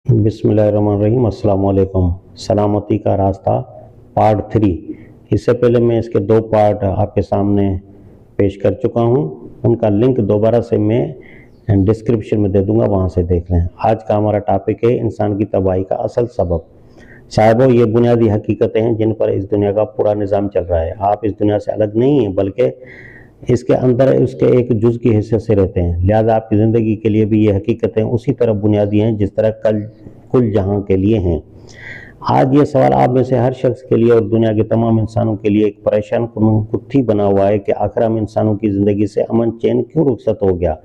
बिस्मिल्लाहिर्रहमानिर्रहीम। अस्सलाम वालेकुम। सलामती का रास्ता पार्ट 3। इससे पहले मैं इसके 2 पार्ट आपके सामने पेश कर चुका हूं। उनका लिंक दोबारा से मैं डिस्क्रिप्शन में दे दूंगा, वहां से देख लें। आज का हमारा टॉपिक है इंसान की तबाही का असल सबब। साहिबो, ये बुनियादी हकीकतें हैं जिन पर इस दुनिया का पूरा निज़ाम चल रहा है। आप इस दुनिया से अलग नहीं हैं, बल्कि इसके अंदर उसके एक जुज़ की हैसियत से रहते हैं। लिहाजा आपकी ज़िंदगी के लिए भी ये हकीकतें उसी तरह बुनियादी हैं जिस तरह कुल जहां के लिए हैं। आज ये सवाल आप में से हर शख्स के लिए और दुनिया के तमाम इंसानों के लिए एक परेशान कुत्थी बना हुआ है कि आखिर हम इंसानों की ज़िंदगी से अमन चैन क्यों रुखसत हो गया?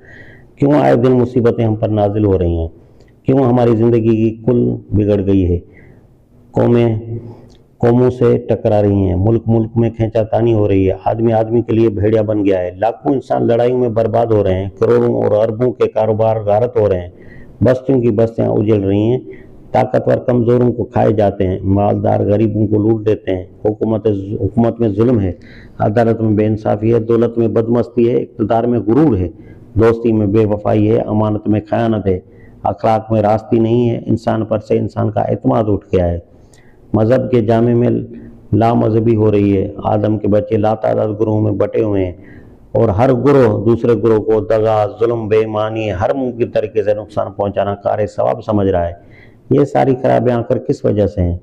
क्यों आए दिन मुसीबतें हम पर नाजिल हो रही हैं? क्यों हमारी ज़िंदगी की कुल बिगड़ गई है? कौमों से टकरा रही हैं, मुल्क मुल्क में खींचातानी हो रही है, आदमी आदमी के लिए भेड़िया बन गया है, लाखों इंसान लड़ाइयों में बर्बाद हो रहे हैं, करोड़ों और अरबों के कारोबार गारत हो रहे हैं, बस्तियों की बस्तियां उजल रही हैं, ताकतवर कमज़ोरों को खाए जाते हैं, मालदार गरीबों को लूट देते हैं, हुकूमत में जुल्म है, अदालत में बेइंसाफ़ी है, दौलत में बदमस्ती है, इक़्तिदार में गुरूर है, दोस्ती में बेवफाई है, अमानत में खयानत है, अखलाक में रास्ती नहीं है, इंसान पर से इंसान का एतमाद उठ गया है, मज़हब के जामे में लामज़हबी हो रही है, आदम के बच्चे लातादाद गुरोह में बटे हुए हैं और हर गुरोह दूसरे गुरोह को दगा, जुल्म, बेईमानी, हर मुमकिन तरीके से नुकसान पहुंचाना कार सवाब समझ रहा है। ये सारी खराबियाँ आकर किस वजह से हैं?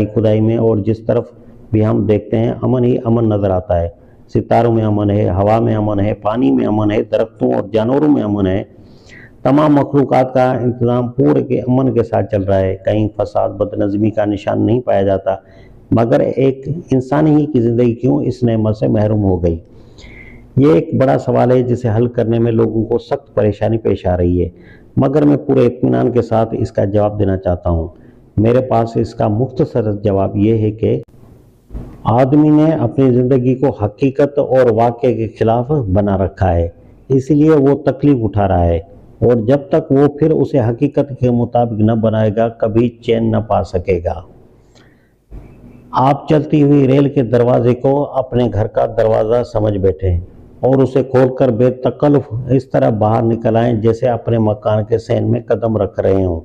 खुदाई में और जिस तरफ भी हम देखते हैं अमन ही अमन नज़र आता है। सितारों में अमन है, हवा में अमन है, पानी में अमन है, दरख्तों और जानवरों में अमन है। तमाम मखलूक़ात का इंतज़ाम पूरे के अमन के साथ चल रहा है। कहीं फसाद बदनज़मी का निशान नहीं पाया जाता, मगर एक इंसान ही की ज़िंदगी क्यों इस नेमत से महरूम हो गई? ये एक बड़ा सवाल है जिसे हल करने में लोगों को सख्त परेशानी पेश आ रही है, मगर मैं पूरे इत्मीनान के साथ इसका जवाब देना चाहता हूँ। मेरे पास इसका मुख्तसर जवाब ये है कि आदमी ने अपनी ज़िंदगी को हकीकत और वाक़े के खिलाफ बना रखा है, इसलिए वो तकलीफ उठा रहा है, और जब तक वो फिर उसे हकीकत के मुताबिक न बनाएगा कभी चैन न पा सकेगा। आप चलती हुई रेल के दरवाजे को अपने घर का दरवाज़ा समझ बैठे और उसे खोलकर बेतकल्लुफ़ इस तरह बाहर निकल आएँ जैसे अपने मकान के सहन में कदम रख रहे हों,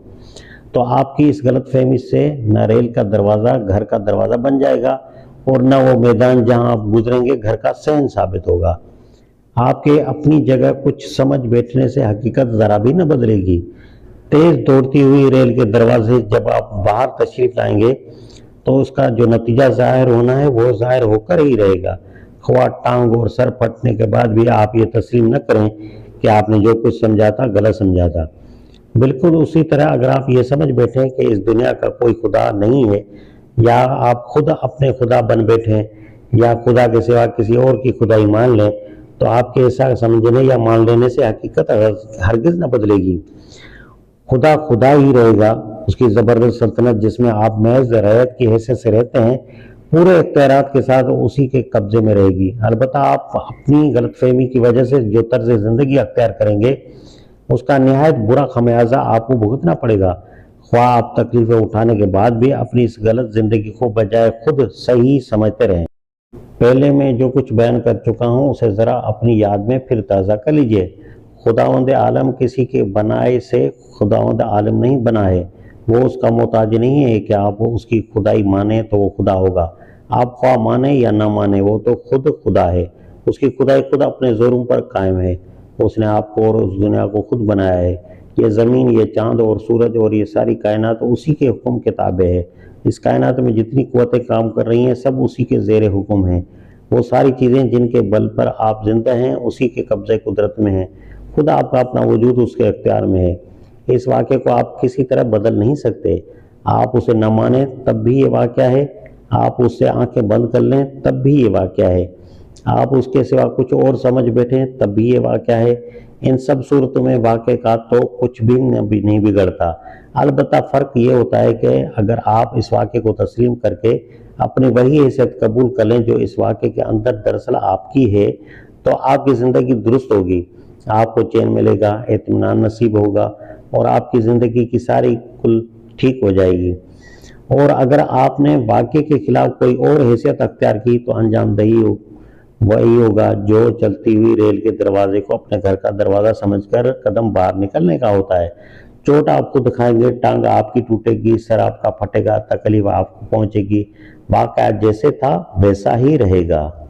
तो आपकी इस गलतफहमी से न रेल का दरवाज़ा घर का दरवाज़ा बन जाएगा और न वो मैदान जहां आप गुजरेंगे घर का सहन साबित होगा। आपके अपनी जगह कुछ समझ बैठने से हकीकत ज़रा भी न बदलेगी। तेज़ दौड़ती हुई रेल के दरवाजे जब आप बाहर तशरीफ़ लाएंगे तो उसका जो नतीजा ज़ाहिर होना है वो ज़ाहिर होकर ही रहेगा। ख्वाह टांग और सर फटने के बाद भी आप ये तस्लीम न करें कि आपने जो कुछ समझा था गलत समझा था। बिल्कुल उसी तरह अगर आप ये समझ बैठें कि इस दुनिया का कोई खुदा नहीं है, या आप खुद अपने खुदा बन बैठें या खुदा के सिवा किसी और की खुदाई मान लें, तो आपके ऐसा समझने या मान लेने से हकीकत हरगिज़ न बदलेगी। खुदा खुदा ही रहेगा। उसकी ज़बरदस्त सल्तनत जिसमें आप महज रैयत की हैसियत से रहते हैं, पूरे इख्तियारात के साथ उसी के कब्ज़े में रहेगी। अलबत्ता आप अपनी गलतफहमी की वजह से जो तर्ज ज़िंदगी अख्तियार करेंगे उसका निहायत बुरा खमियाजा आपको भुगतना पड़ेगा। ख्वाह आप तकलीफ़ें उठाने के बाद भी अपनी इस गलत ज़िंदगी को बजाय खुद सही समझते रहें। पहले मैं जो कुछ बयान कर चुका हूँ उसे ज़रा अपनी याद में फिर ताज़ा कर लीजिए। खुदावंद आलम किसी के बनाए से खुदावंद आलम नहीं बना है। वो उसका मोहताज नहीं है कि आप उसकी खुदाई माने तो वो खुदा होगा। आप ख्वाह माने या ना माने, वो तो खुद खुदा है। उसकी खुदाई खुद अपने ज़ोरों पर कायम है। उसने आपको और उस दुनिया को खुद बनाया है। ये ज़मीन, ये चाँद और सूरज और ये सारी कायनात उसी के हुक्म के ताबे है। इस कायनात में जितनी क़ुव्वतें काम कर रही हैं सब उसी के ज़ेर हुक्म हैं। वो सारी चीज़ें जिनके बल पर आप जिंदा हैं उसी के कब्ज़े कुदरत में हैं। खुद आपका अपना वजूद उसके अख्तियार में है। इस वाक़े को आप किसी तरह बदल नहीं सकते। आप उसे न माने तब भी ये वाक़या है, आप उससे आंखें बंद कर लें तब भी ये वाक़या है, आप उसके सिवा कुछ और समझ बैठें तब भी ये वाक़या है। इन सब सूरतों में वाक़े का तो कुछ भी नहीं बिगड़ता। अलबत्ता फ़र्क ये होता है कि अगर आप इस वाक़े को तस्लीम करके अपनी वही हैसियत कबूल कर लें जो इस वाक़े के अंदर दरअसल आपकी है, तो आपकी ज़िंदगी दुरुस्त होगी, आपको चैन मिलेगा, इत्मीनान नसीब होगा और आपकी ज़िंदगी की सारी कुल ठीक हो जाएगी। और अगर आपने वाक़े के ख़िलाफ़ कोई और हैसियत अख्तियार की तो अंजाम वही होगा जो चलती हुई रेल के दरवाजे को अपने घर का दरवाज़ा समझकर कदम बाहर निकलने का होता है। चोट आपको दिखाएंगे, टांग आपकी टूटेगी, सर आपका फटेगा, तकलीफ आपको पहुंचेगी। वाकया जैसे था वैसा ही रहेगा।